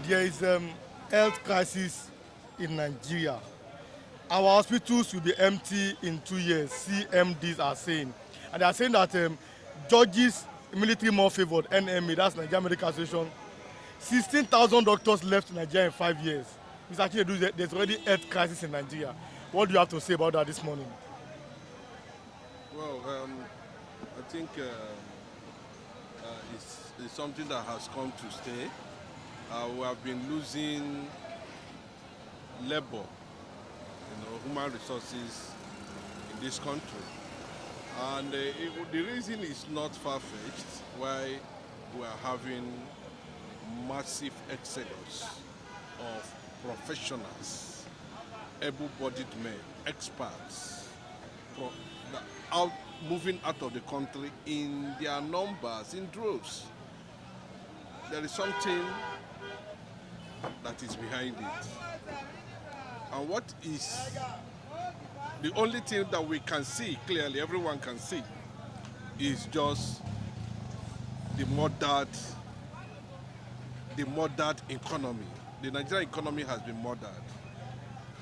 there is health crisis in Nigeria. Our hospitals will be empty in 2 years, Cmd'S are saying. And they are saying that judges, military more favored, NMA, that's Nigerian Medical Association, 16,000 doctors left Nigeria in 5 years. Mr. Chinedu, there's already health crisis in Nigeria. What do you have to say about that this morning? Well, I think it's something that has come to stay. We have been losing labor, human resources in this country. And the reason is not far-fetched why we are having massive exodus of professionals, able-bodied men, experts, out moving out of the country in their numbers, in droves. There is something that is behind it. And what is the only thing that we can see clearly, everyone can see, is just the murdered economy. The Nigerian economy has been murdered.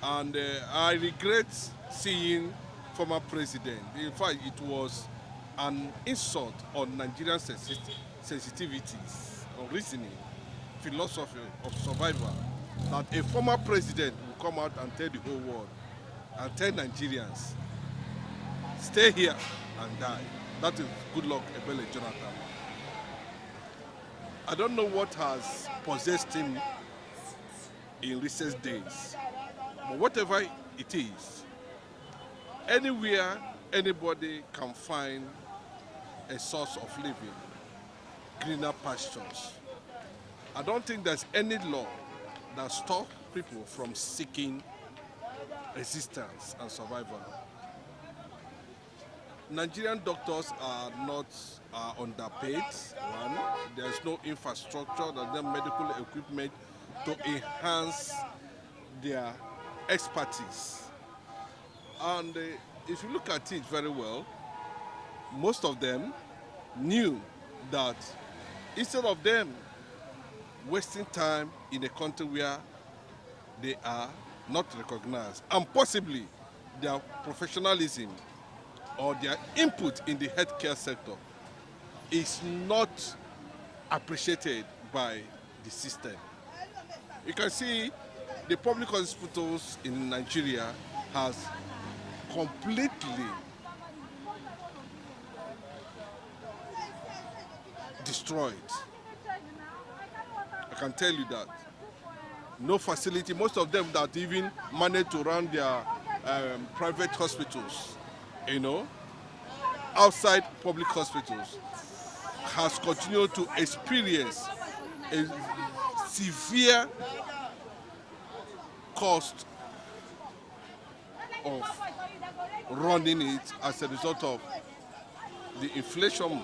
And I regret seeing former president. In fact, it was an insult on Nigerian sensitivities, on reasoning, philosophy of survival, that a former president will come out and tell the whole world and tell Nigerians, stay here and die. That is Goodluck Ebele Jonathan. I don't know what has possessed him in recent days, but whatever it is, anywhere anybody can find a source of living, greener pastures. I don't think there's any law that stops people from seeking existence and survival. Nigerian doctors are not underpaid. One, there's no infrastructure, there's no medical equipment to enhance their expertise. And if you look at it very well, most of them knew that instead of them wasting time in a country where they are not recognized, and possibly their professionalism or their input in the healthcare sector is not appreciated by the system. You can see the public hospitals in Nigeria has completely destroyed. I can tell you that. No facility, most of them that even manage to run their private hospitals, outside public hospitals, has continued to experience a severe cost of running it as a result of the inflation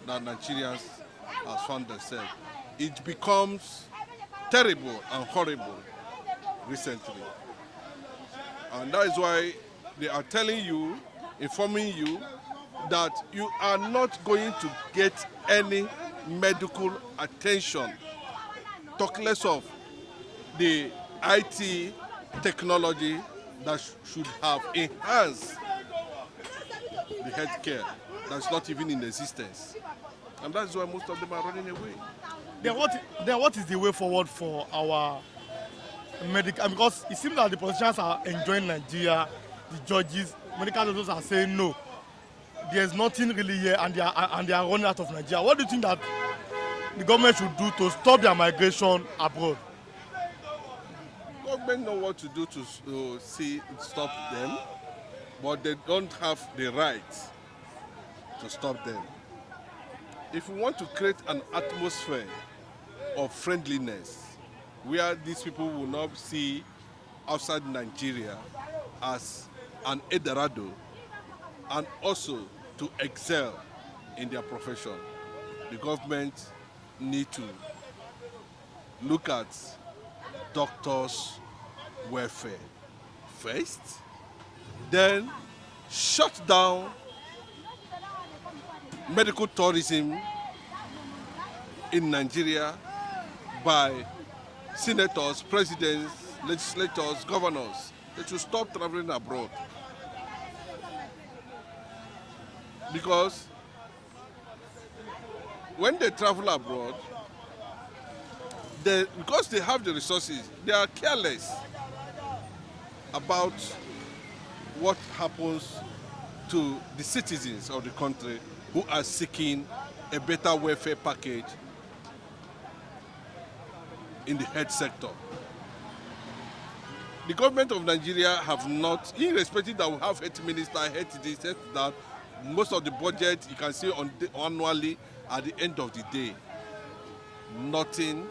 that Nigerians have found themselves. It becomes terrible and horrible recently. And that is why they are telling you, informing you, that you are not going to get any medical attention, talk less of the IT technology that should have enhanced the healthcare that's not even in existence. And that's why most of them are running away. Then what is the way forward for our medical? Because it seems that the politicians are enjoying Nigeria, the judges, medical doctors are saying no. There's nothing really here, and they are running out of Nigeria. What do you think that the government should do to stop their migration abroad? Government know what to do to stop them, but they don't have the right to stop them. If we want to create an atmosphere of friendliness where these people will not see outside Nigeria as an Eldorado, and also to excel in their profession, the government need to look at doctors' welfare first, then shut down medical tourism in Nigeria by senators, presidents, legislators, governors, they should stop traveling abroad. Because when they travel abroad, because they have the resources, they are careless about what happens to the citizens of the country who are seeking a better welfare package in the health sector. The government of Nigeria have not, irrespective that we have health minister, health this, health that, most of the budget you can see annually at the end of the day, nothing,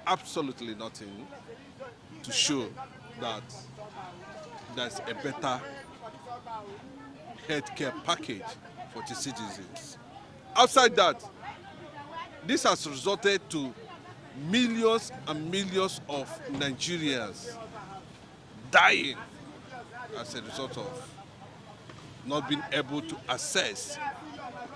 absolutely nothing to show that there's a better healthcare package for the citizens. Outside that, this has resulted to millions and millions of Nigerians dying as a result of not being able to access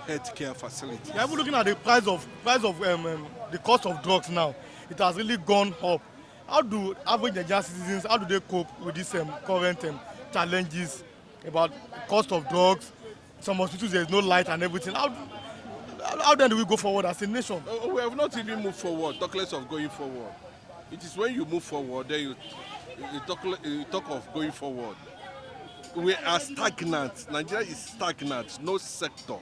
healthcare facilities. You're even looking at the price of the cost of drugs now. It has really gone up. How do average Nigerian citizens, how do they cope with these current challenges about cost of drugs? Some hospitals there is no light and everything. How then do we go forward as a nation? We have not even moved forward, talk less of going forward. It is when you move forward, then you talk of going forward. We are stagnant. Nigeria is stagnant. No sector,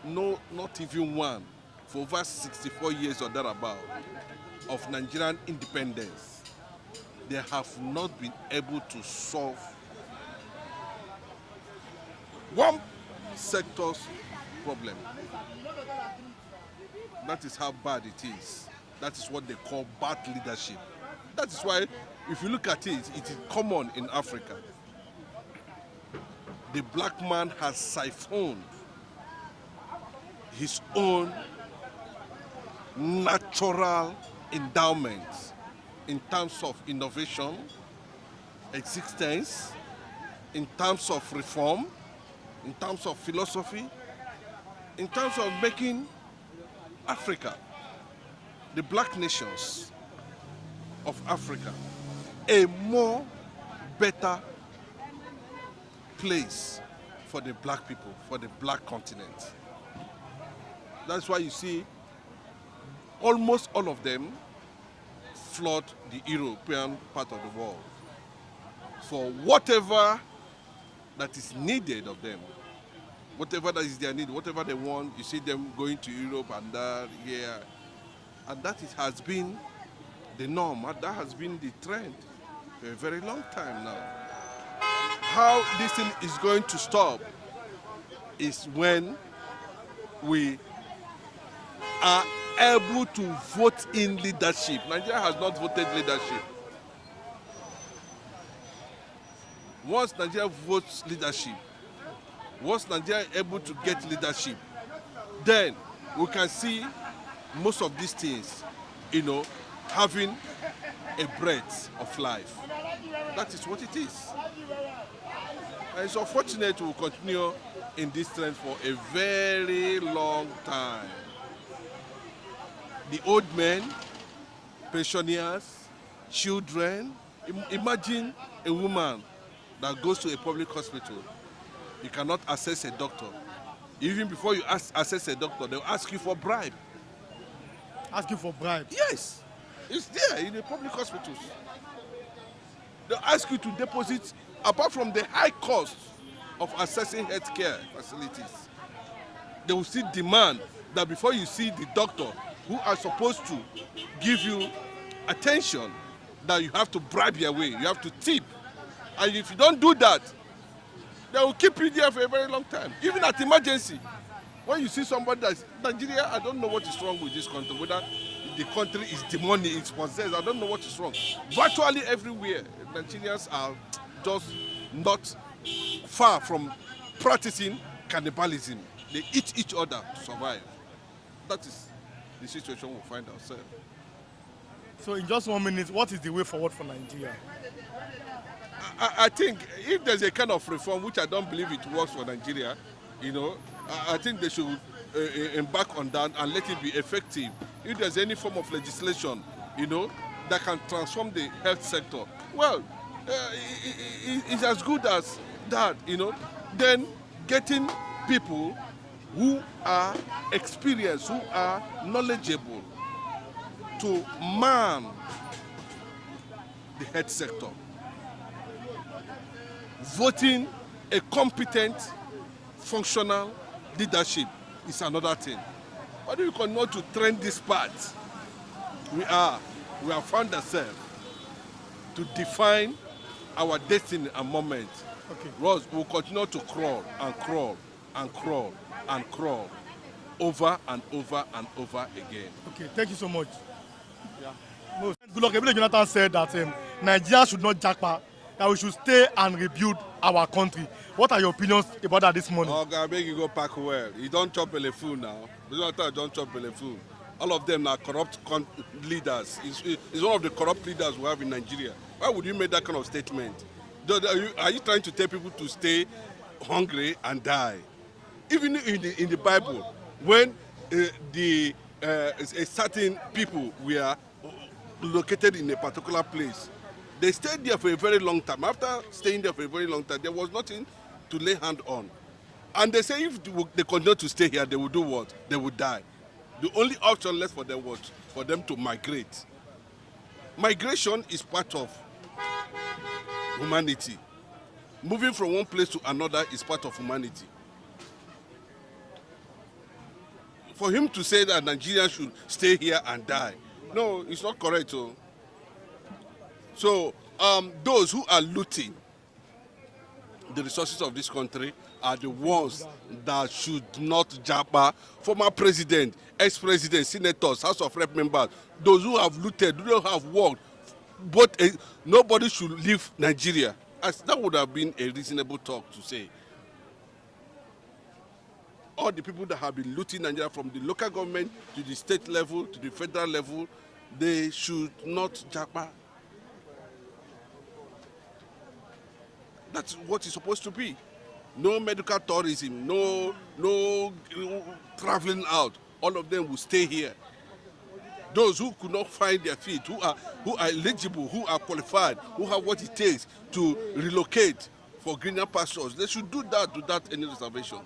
not even one, for over 64 years or thereabout of Nigerian independence. They have not been able to solve one sector's problem. That is how bad it is. That is what they call bad leadership. That is why, if you look at it, it is common in Africa. The black man has siphoned his own natural endowments in terms of innovation, existence, in terms of reform, in terms of philosophy, in terms of making Africa, the black nations of Africa, a more better place for the black people, for the black continent. That's why you see almost all of them flood the European part of the world for whatever that is needed of them. Whatever that is their need, whatever they want, you see them going to Europe and that here. And that has been the norm, that has been the trend for a very long time now. How this thing is going to stop is when we are able to vote in leadership. Nigeria has not voted leadership. Once Nigeria votes leadership, once Nigeria is able to get leadership, then we can see most of these things, having a breath of life. That is what it is. And it's unfortunate we will continue in this trend for a very long time. The old men, pensioners, children. Imagine a woman that goes to a public hospital. You cannot access a doctor. Even before you access a doctor, they'll ask you for bribe. Ask you for bribe? Yes. It's there in the public hospitals. They'll ask you to deposit, apart from the high cost of accessing healthcare facilities, they will still demand that before you see the doctor who are supposed to give you attention, that you have to bribe your way, you have to tip. And if you don't do that, they will keep you there for a very long time. Even at emergency, when you see somebody that's Nigeria, I don't know what is wrong with this country, whether the country is demonic, it's possessed, I don't know what is wrong. Virtually everywhere, Nigerians are just not far from practicing cannibalism. They eat each other to survive. That is the situation we find ourselves. So in just 1 minute, what is the way forward for Nigeria? I think if there's a kind of reform, which I don't believe it works for Nigeria, I think they should embark on that and let it be effective if there's any form of legislation, that can transform the health sector, well, it's as good as that, Then getting people who are experienced, who are knowledgeable to man the health sector. Voting a competent, functional leadership is another thing. But if we continue to trend this path, we have found ourselves to define our destiny and moment. Okay. Ross will continue to crawl and crawl and crawl and crawl over and over and over again. Okay, thank you so much. Yeah. Goodluck Ebele Jonathan said that Nigeria should not jackpot, that we should stay and rebuild our country. What are your opinions about that this morning? Oh, I beg you go pack well. You don't chop belleful now. Jonathan don't chop belleful. All of them are corrupt leaders. It's one of the corrupt leaders we have in Nigeria. Why would you make that kind of statement? Are you trying to tell people to stay hungry and die? Even in the Bible, when a certain people were located in a particular place, they stayed there for a very long time. After staying there for a very long time, there was nothing to lay hand on. And they say if they continue to stay here, they will do what? They will die. The only option left for them was for them to migrate. Migration is part of humanity. Moving from one place to another is part of humanity. For him to say that Nigerians should stay here and die, no, it's not correct. So those who are looting the resources of this country are the ones that should not japa. Former president, ex-president, senators, House of Rep members, those who have looted, who have worked, but nobody should leave Nigeria. As that would have been a reasonable talk to say. All the people that have been looting Nigeria from the local government to the state level to the federal level, they should not japa. That's what it's supposed to be. No medical tourism, no traveling out. All of them will stay here. Those who could not find their feet, who are eligible, who are qualified, who have what it takes to relocate for greener pastures, they should do that without any reservation.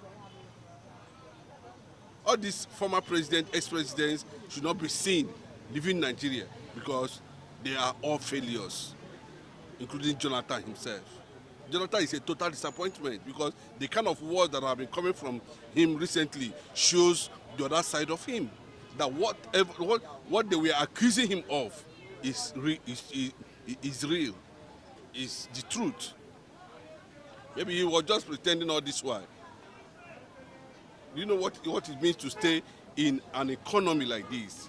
All these former presidents, ex-presidents should not be seen leaving Nigeria because they are all failures, including Jonathan himself. Jonathan is a total disappointment because the kind of words that have been coming from him recently shows the other side of him. That what they were accusing him of is real, is the truth. Maybe he was just pretending all this while. Do you know what it means to stay in an economy like this?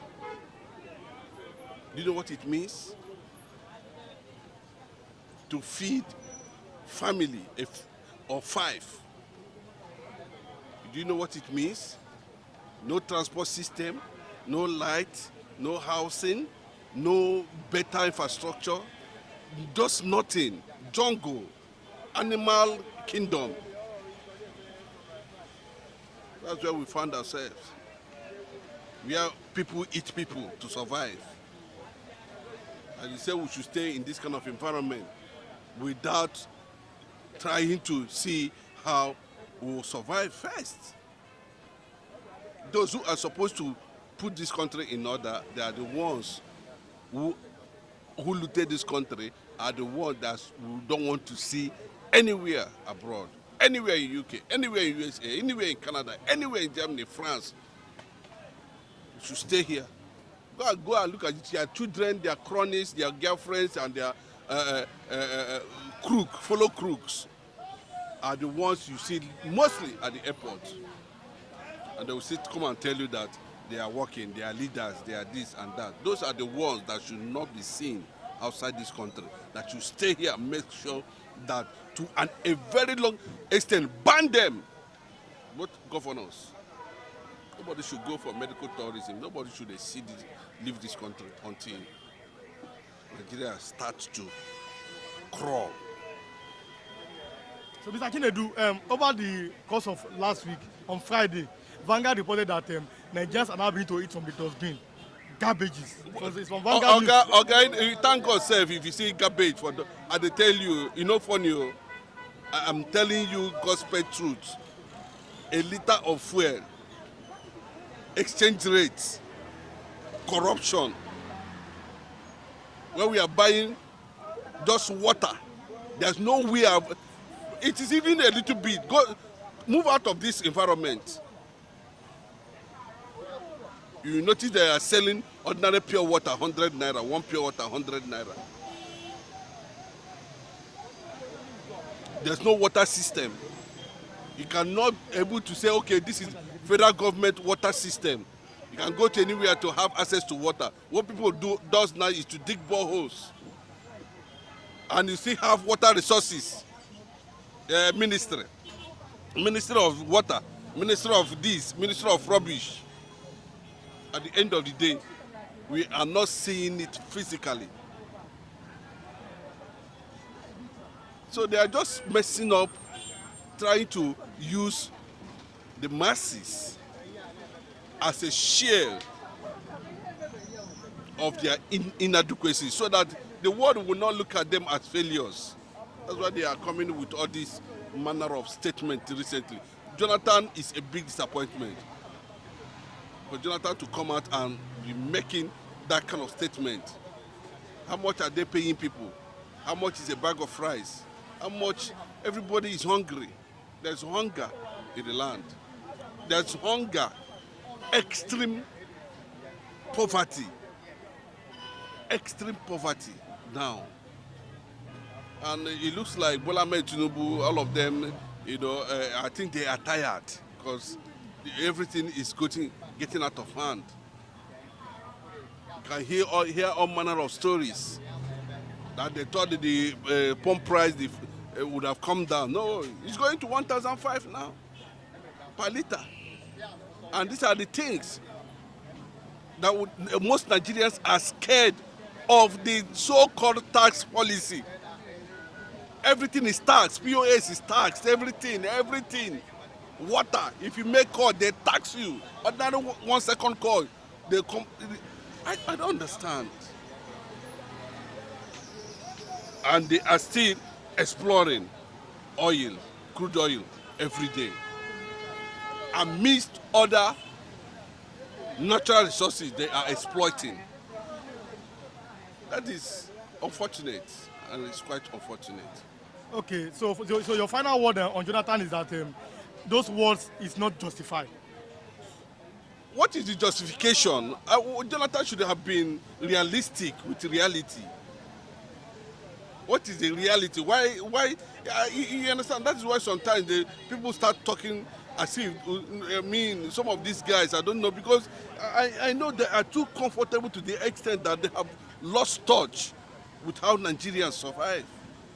Do you know what it means? To feed family of 5. Do you know what it means? No transport system, no light, no housing, no better infrastructure, just nothing. Jungle, animal kingdom. That's where we found ourselves. Where people eat people to survive. And you say we should stay in this kind of environment without trying to see how we will survive first. Those who are supposed to put this country in order, they are the ones who looted this country, are the ones that we don't want to see anywhere abroad. Anywhere in UK, anywhere in USA, anywhere in Canada, anywhere in Germany, France. You should stay here. Go and look at it. Their children, their cronies, their girlfriends, and their fellow crooks are the ones you see mostly at the airport. And they will come and tell you that they are working, they are leaders, they are this and that. Those are the ones that should not be seen outside this country. That should stay here and make sure that to a very long extent, ban them. Both governors. Nobody should go for medical tourism. Nobody should leave this country until Nigeria starts to crawl. So, Mr. Chinedu, over the course of last week, on Friday, Vanguard reported that Nigerians are now beginning to eat from the dustbin. garbages. Because it's from Vanguard. Thank God, sir, if you see garbage, I dey tell you, you know funny, oh, I'm telling you gospel truth. A liter of fuel, exchange rates, corruption. When we are buying just water, there's no way of, it is even a little bit. Move out of this environment. You notice they are selling ordinary pure water 100 naira, one pure water 100 naira. There's no water system. You cannot able to say, okay, this is federal government water system. You can go to anywhere to have access to water. What people does now is to dig boreholes. And you still have water resources ministry. Ministry of water, ministry of this, ministry of rubbish. At the end of the day, we are not seeing it physically. So they are just messing up, trying to use the masses as a shield of their inadequacy, so that the world will not look at them as failures. That's why they are coming with all this manner of statement recently. Jonathan is a big disappointment. For Jonathan to come out and be making that kind of statement. How much are they paying people? How much is a bag of rice? How much? Everybody is hungry. There's hunger in the land. There's hunger, extreme poverty now. And it looks like Bola Ahmed Tinubu, all of them, I think they are tired because everything is getting out of hand. You can hear all manner of stories that they thought that the pump price would have come down. No, it's going to 1,005 now per liter. And these are the things that most Nigerians are scared of, the so-called tax policy. Everything is taxed. POS is taxed. Everything. Water. If you make call, they tax you. Another 1 second call, they come. I don't understand. And they are still exploring oil, crude oil, every day. Amidst other natural resources they are exploiting. That is unfortunate, and it's quite unfortunate. Okay, so your final word on Jonathan is that those words is not justified. What is the justification? Jonathan should have been realistic with reality. What is the reality? Why? You understand? That is why sometimes people start talking as if, some of these guys, I don't know, because I know they are too comfortable to the extent that they have lost touch with how Nigerians survive,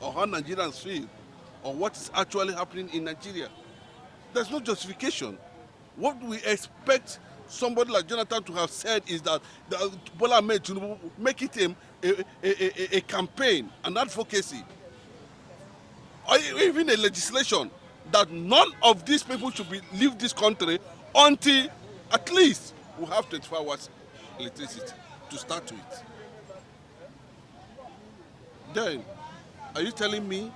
or how Nigerians feel, or what is actually happening in Nigeria. There's no justification. What we expect somebody like Jonathan to have said is that Bola Ahmed Tinubu make it a campaign, an advocacy, or even a legislation that none of these people should leave this country until at least we have 24 hours electricity to start with. Then, are you telling me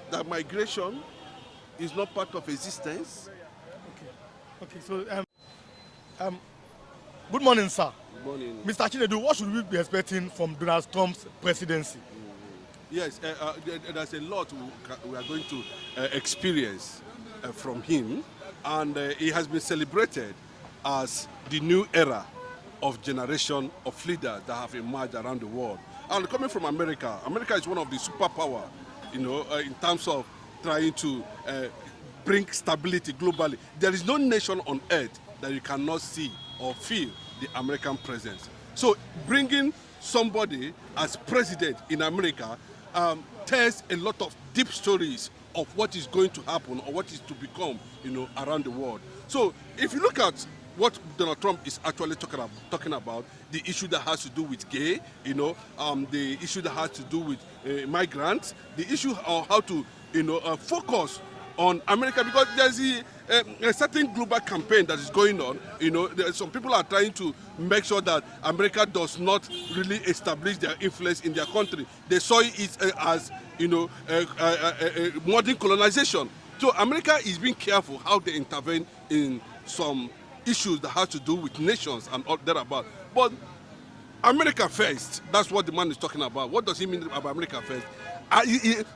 that migration is not part of existence? Okay. So, good morning, sir. Good morning. Mr. Chinedu, what should we be expecting from Donald Trump's presidency? Yes, there's a lot we are going to experience from him, and he has been celebrated as the new era of generation of leaders that have emerged around the world. And coming from America, America is one of the superpower, in terms of trying to bring stability globally. There is no nation on earth that you cannot see or feel the American presence. So bringing somebody as president in America tells a lot of deep stories of what is going to happen or what is to become, around the world. So if you look at what Donald Trump is actually talking about, the issue that has to do with gay, the issue that has to do with migrants, the issue of how to, focus on America, because there's a certain global campaign that is going on. Some people are trying to make sure that America does not really establish their influence in their country. They saw it as modern colonization. So America is being careful how they intervene in some issues that have to do with nations and all thereabout. But America first, that's what the man is talking about. What does he mean about America first?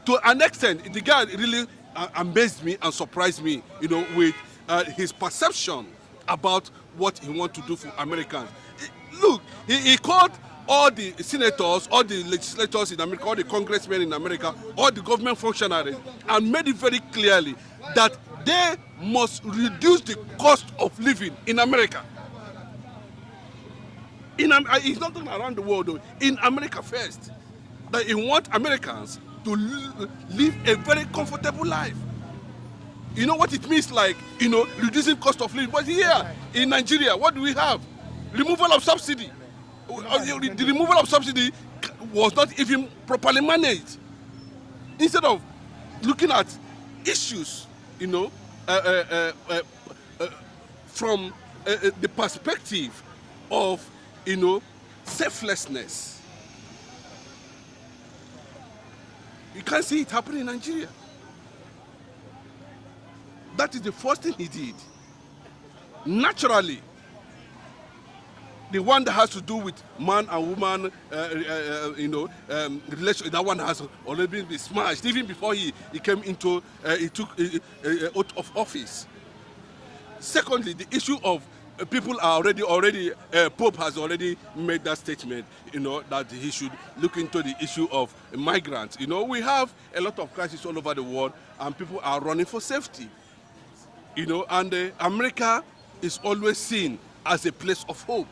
To an extent, the guy really amazed me and surprised me, with his perception about what he wants to do for Americans. Look, he called all the senators, all the legislators in America, all the congressmen in America, all the government functionaries, and made it very clearly that they must reduce the cost of living in America. He's not talking around the world, though. In America first. That he wants Americans to live a very comfortable life. You know what it means, like, reducing cost of living. But here in Nigeria, what do we have? Removal of subsidy. The removal of subsidy was not even properly managed. Instead of looking at issues, from the perspective of, selflessness. You can't see it happening in Nigeria. That is the first thing he did. Naturally, the one that has to do with man and woman, relation, that one has already been smashed. Even before he came into, he took oath of office. Secondly, the issue of people are already Pope has already made that statement, that he should look into the issue of migrants. We have a lot of crises all over the world, and people are running for safety. And America is always seen as a place of hope,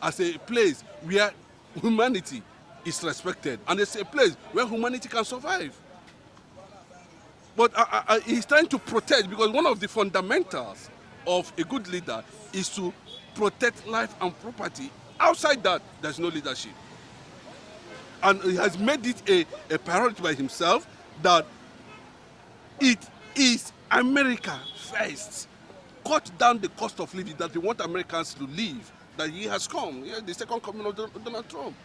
as a place where humanity is respected, and it's a place where humanity can survive. But he's trying to protect, because one of the fundamentals of a good leader is to protect life and property. Outside that, there's no leadership. And he has made it a priority by himself that it is America first. Cut down the cost of living, that we want Americans to live, that he has come. Yeah, the second coming of Donald Trump.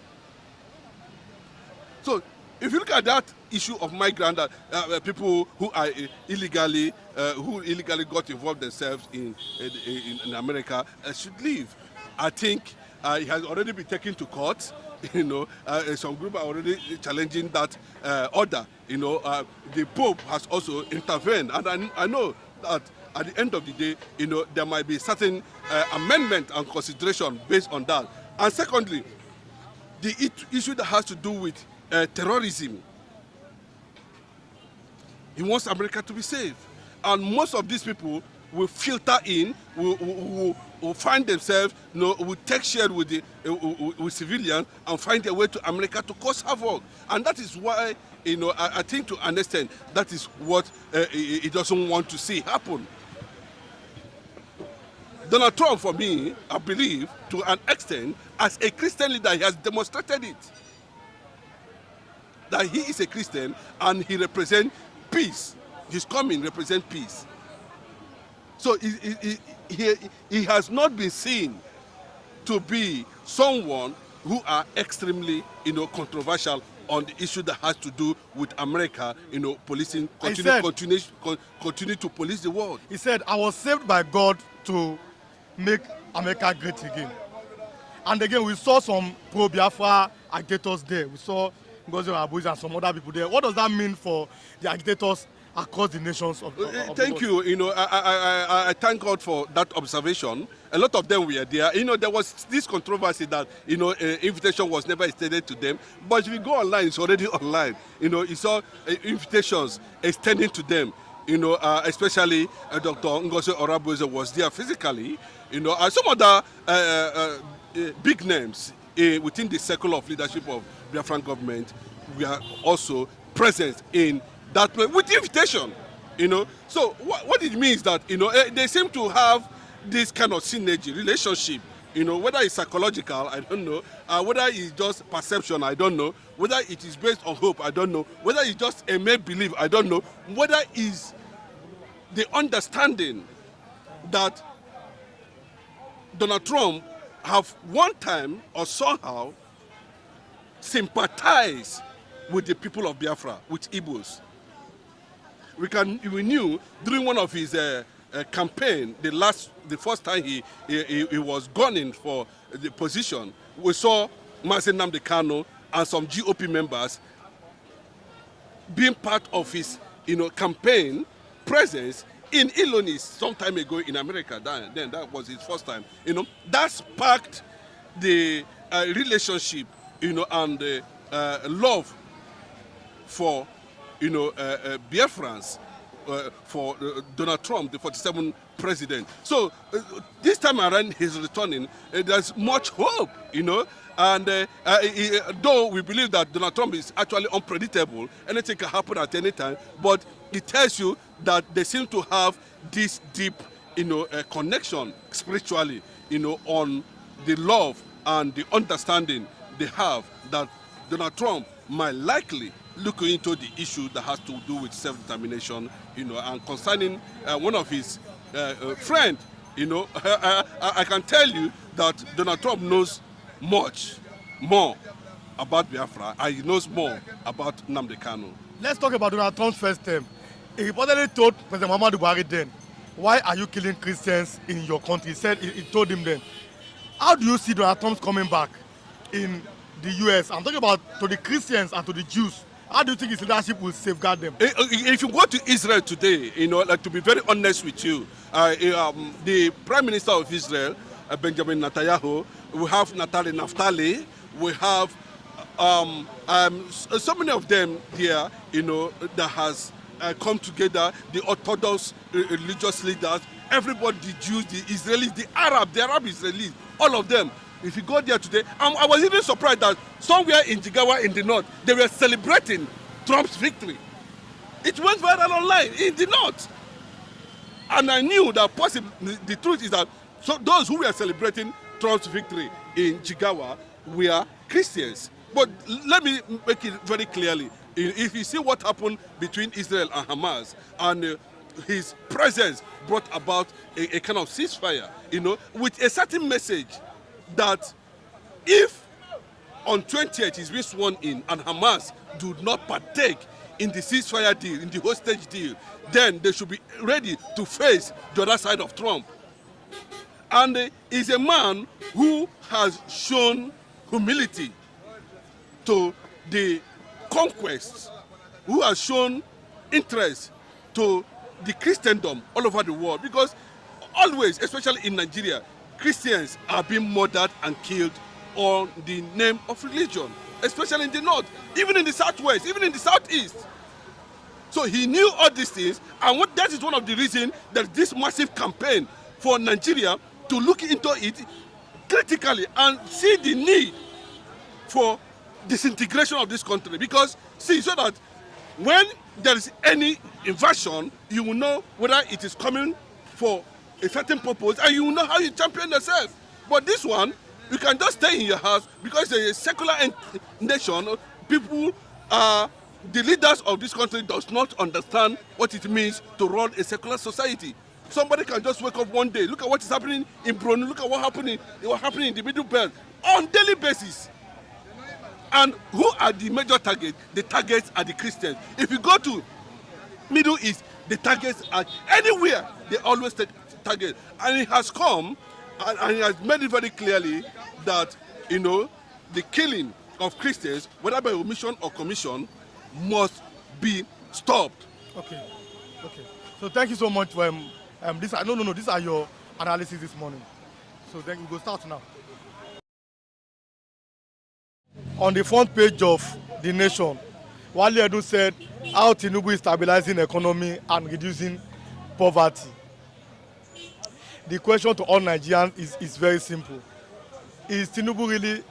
So, if you look at that issue of migrant, people who are illegally got involved themselves in America should leave. I think it has already been taken to court. Some group are already challenging that order. The Pope has also intervened, and I know that at the end of the day, there might be certain amendment and consideration based on that. And secondly, the issue that has to do with terrorism. He wants America to be safe. And most of these people will filter in, will find themselves, will take share with civilians and find their way to America to cause havoc. And that is why, I think to understand, that is what he doesn't want to see happen. Donald Trump, for me, I believe, to an extent, as a Christian leader, he has demonstrated it. That he is a Christian and he represents peace. His coming represents peace. So he has not been seen to be someone who are extremely, controversial on the issue that has to do with America, policing, continue to police the world. He said, I was saved by God to make America great again. And again, we saw some pro-Biafra agitators there. We saw Ngozi Abuja and some other people there. What does that mean for the agitators across the nations of Thank you. I thank God for that observation. A lot of them were there. There was this controversy that, invitation was never extended to them. But if you go online, it's already online. You saw invitations extending to them. Especially Dr. Ngozi Orabueze was there physically. And some other big names within the circle of leadership of Biafran government, we are also present in that place with invitation. So what it means that they seem to have this kind of synergy relationship. Whether it's psychological, I don't know. Whether it's just perception, I don't know. Whether it is based on hope, I don't know. Whether it's just a make believe, I don't know. Whether it's the understanding that Donald Trump have one time or somehow sympathized with the people of Biafra, with Igbos. We knew during one of his campaign, the first time he was gunning for the position, we saw Mazi Nnamdi Kanu and some GOP members being part of his campaign presence in Illinois some time ago in America. Then that was his first time. That sparked the relationship, and love for Biafrans, for Donald Trump, the 47th president. So this time around he's returning. There's much hope, and though we believe that Donald Trump is actually unpredictable, anything can happen at any time, but it tells you that they seem to have this deep, connection spiritually, on the love and the understanding they have that Donald Trump might likely look into the issue that has to do with self-determination, and concerning one of his friend, I can tell you that Donald Trump knows much more about Biafra, and he knows more about Nnamdi Kanu. Let's talk about Donald Trump's first term. He reportedly told President Muhammadu Buhari then, "Why are you killing Christians in your country?" He told him then. How do you see Donald Trump coming back in the US? I'm talking about to the Christians and to the Jews. How do you think his leadership will safeguard them? If you go to Israel today, to be very honest with you, the Prime Minister of Israel, Benjamin Netanyahu, we have Naftali, we have so many of them here, that has come together, the Orthodox religious leaders, everybody, the Jews, the Israelis, the Arab Israelis, all of them. If you go there today, I was even surprised that somewhere in Jigawa in the north, they were celebrating Trump's victory. It went viral online in the north. And I knew that possibly the truth is that those who were celebrating Trump's victory in Jigawa were Christians. But let me make it very clearly. If you see what happened between Israel and Hamas, and his presence brought about a kind of ceasefire, with a certain message that if on 20th he's been sworn in and Hamas do not partake in the ceasefire deal, in the hostage deal, then they should be ready to face the other side of Trump. And he's a man who has shown humility to the conquests, who has shown interest to the Christendom all over the world, because always, especially in Nigeria, Christians are being murdered and killed on the name of religion, especially in the north, even in the southwest, even in the southeast. So he knew all these things, and that is one of the reasons that this massive campaign for Nigeria to look into it critically and see the need for disintegration of this country. Because, see, so that when there is any invasion, you will know whether it is coming for a certain purpose, and you will know how you champion yourself. But this one, you can just stay in your house because it's a secular nation. People the leaders of this country does not understand what it means to run a secular society. Somebody can just wake up one day, look at what is happening in Brunei, look at what happening in the Middle Belt on daily basis. And who are the major targets? The targets are the Christians. If you go to Middle East, the targets are anywhere. They always target. And it has come, and he has made it very clearly that, the killing of Christians, whether by omission or commission, must be stopped. Okay. So thank you so much for this. No. These are your analysis this morning. So then we go start now. On the front page of The Nation, Wale Edun said how Tinubu is stabilizing economy and reducing poverty. The question to all Nigerians is very simple. Is Tinubu really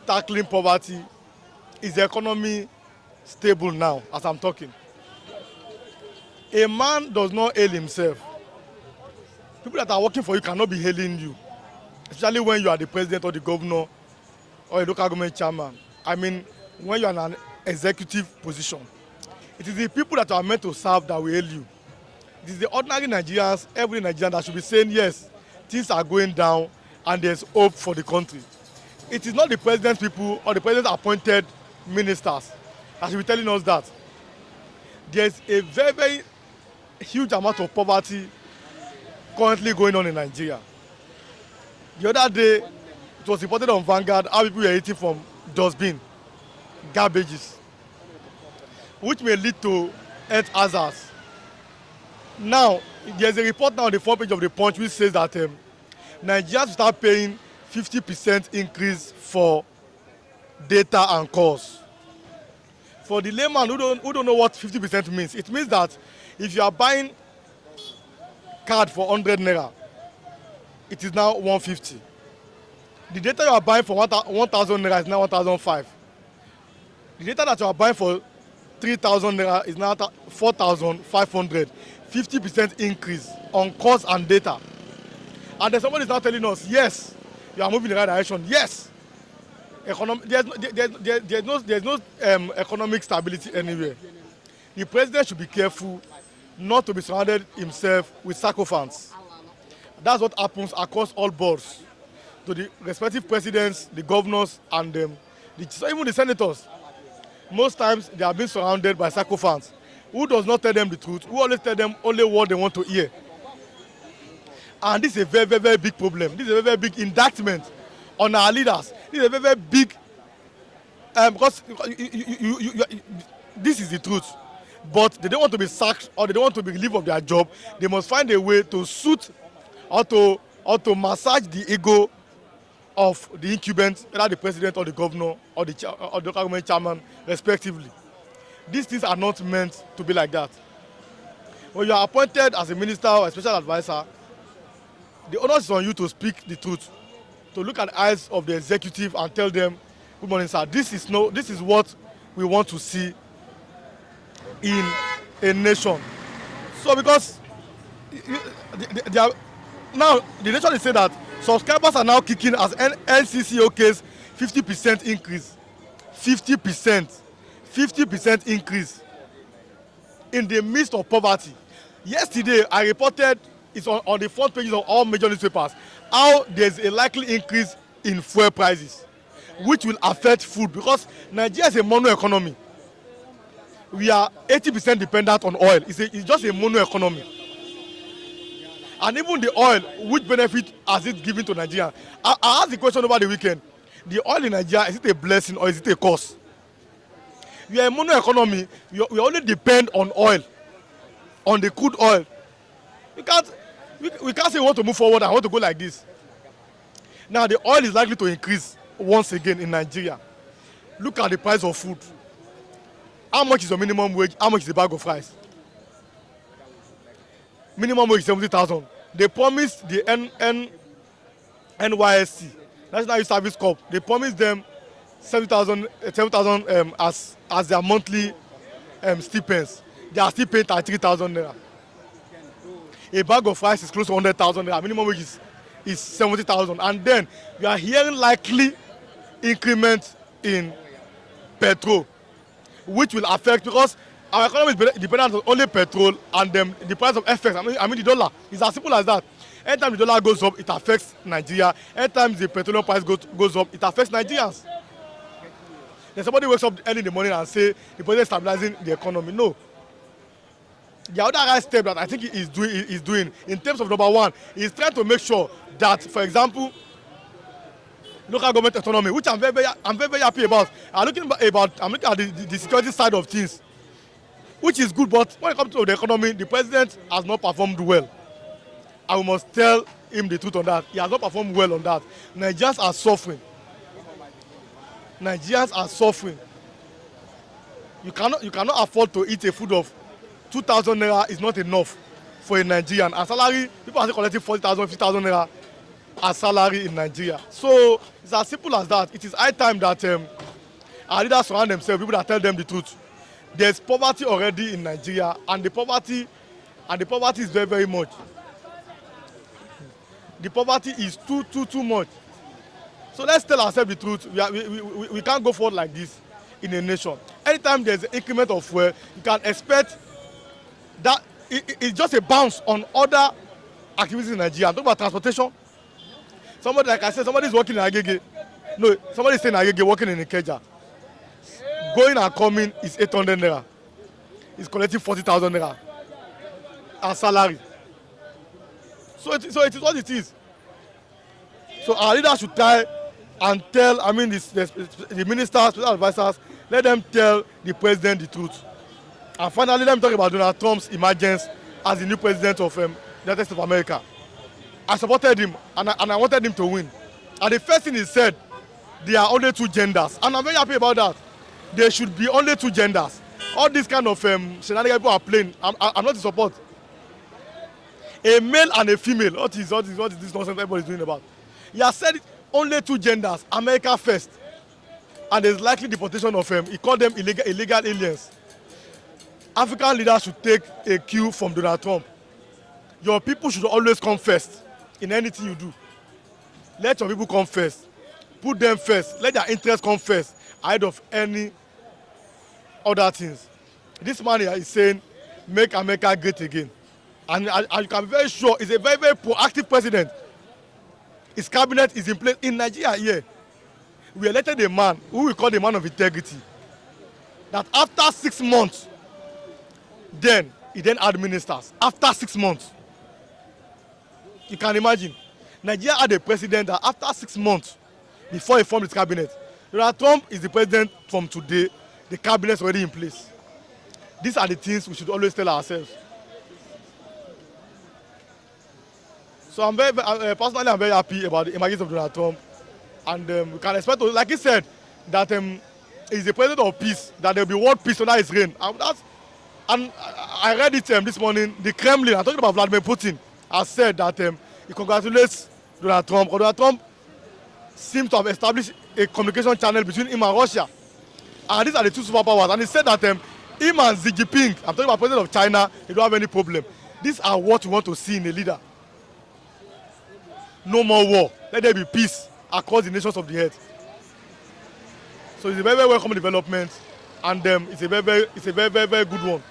tackling poverty? Is the economy stable now as I'm talking? A man does not hail himself. People that are working for you cannot be hailing you, especially when you are the president or the governor or a local government chairman. I mean, when you are in an executive position. It is the people that are meant to serve that will hail you. It is the ordinary Nigerians, every Nigerian that should be saying, yes, things are going down and there's hope for the country. It is not the president's people or the president's appointed ministers that should be telling us that. There's a very, very huge amount of poverty currently going on in Nigeria. The other day, it was reported on Vanguard how people were eating from dustbin, garbages, which may lead to health hazards. Now, there's a report now on the front page of the Punch which says that Nigerians will start paying 50% increase for data and calls. For the layman who don't know what 50% means, it means that if you are buying card for 100 naira, it is now 150. The data you are buying for 1,000 naira is now 1,005. The data that you are buying for 3,000 naira is now 4,500. 50% increase on calls and data. And then somebody is now telling us, yes, you are moving in the right direction. Yes, there's no economic stability anywhere. The president should be careful not to be surrounded himself with sycophants. That's what happens across all boards to the respective presidents, the governors, and even the senators. Most times they are being surrounded by sycophants who does not tell them the truth, who always tell them only what they want to hear. And this is a very, very, very big problem. This is a very, very big indictment on our leaders. This is a very, very big, because this is the truth. But they don't want to be sacked or they don't want to be relieved of their job. They must find a way to suit or to massage the ego of the incumbent, either the president or the governor or the local government chairman, respectively. These things are not meant to be like that. When you are appointed as a minister or a special advisor, the onus is on you to speak the truth, to look at the eyes of the executive and tell them, good morning, sir, this is what we want to see in a nation. So because now the nation is saying that subscribers are now kicking as NCCOK's 50% increase. 50% increase in the midst of poverty. Yesterday, I reported, it's on the front pages of all major newspapers, how there's a likely increase in fuel prices, which will affect food because Nigeria is a mono economy. We are 80% dependent on oil. It's just a mono economy. And even the oil, which benefit has it given to Nigeria? I asked the question over the weekend. The oil in Nigeria, is it a blessing or is it a curse? We are a mono economy. We only depend on oil, on the crude oil. We can't say we want to move forward and want to go like this. Now the oil is likely to increase once again in Nigeria. Look at the price of food. How much is your minimum wage? How much is the bag of rice? Minimum wage is 70,000. They promised the NYSC, National Youth Service Corps. They promised them 7,000 as their monthly stipends. They are still paying 33,000 naira. A bag of rice is close to 100,000 naira. Minimum wage is 70,000. And then we are hearing likely increment in petrol, which will affect because our economy is dependent on only petrol and the price of FX. I mean the dollar. It's as simple as that. Anytime the dollar goes up, it affects Nigeria. Anytime the petroleum price goes up, it affects Nigerians. Then somebody wakes up early in the morning and say the president is stabilizing the economy. No. The other right step that I think he is doing in terms of number one, is trying to make sure that, for example, local government autonomy, which I'm very, very happy about. I'm looking at the security side of things, which is good. But when it comes to the economy, the president has not performed well. I must tell him the truth on that. He has not performed well on that. Nigerians are suffering. Nigerians are suffering. You cannot afford to eat a food of 2,000 naira is not enough for a Nigerian. A salary, people are still collecting 40,000, 50,000 naira as salary in Nigeria. So it's as simple as that. It is high time that our leaders surround themselves, people that tell them the truth. There's poverty already in Nigeria, and the poverty is very, very much. The poverty is too much. So let's tell ourselves the truth. We can't go forward like this in a nation. Anytime there's an increment of fuel, you can expect that it's just a bounce on other activities in Nigeria. I'm talking about transportation. Somebody, like I said, somebody is working in Agege. No, somebody is staying in Agege, working in Ikeja. Going and coming is 800 naira. He's collecting 40,000 naira as salary. So it is what it is. So our leaders should try and tell, I mean, the ministers, special advisors, let them tell the president the truth. And finally, let me talk about Donald Trump's emergence as the new president of the United States of America. I supported him, and I wanted him to win. And the first thing he said, there are only two genders. And I'm very happy about that. There should be only two genders. All this kind of shenanigans people are playing, I'm not in support. A male and a female, what is this nonsense everybody is doing about? He has said it, only two genders, America first. And there's likely deportation of he called them illegal aliens. African leaders should take a cue from Donald Trump. Your people should always come first in anything you do. Let your people come first. Put them first. Let their interests come first ahead of any other things. This man here is saying, make America great again. And you can be very sure he's a very, very proactive president. His cabinet is in place in Nigeria here. We elected a man who we call the man of integrity. That after 6 months, he then had ministers. After 6 months. You can imagine. Nigeria had a president that after 6 months, before he formed his cabinet, Donald Trump is the president from today. The cabinet is already in place. These are the things we should always tell ourselves. So I'm personally I'm very happy about the emergence of Donald Trump, and we can expect, like he said, that he's the president of peace, that there will be world peace under his reign. And I read it this morning. The Kremlin, I'm talking about Vladimir Putin, has said that he congratulates Donald Trump. Donald Trump seems to have established a communication channel between him and Russia. And these are the two superpowers. And he said that him and Xi Jinping, I'm talking about president of China, they don't have any problem. These are what we want to see in a leader. No more war. Let there be peace across the nations of the earth. So it's a very, very welcome development, and it's a very, very good one.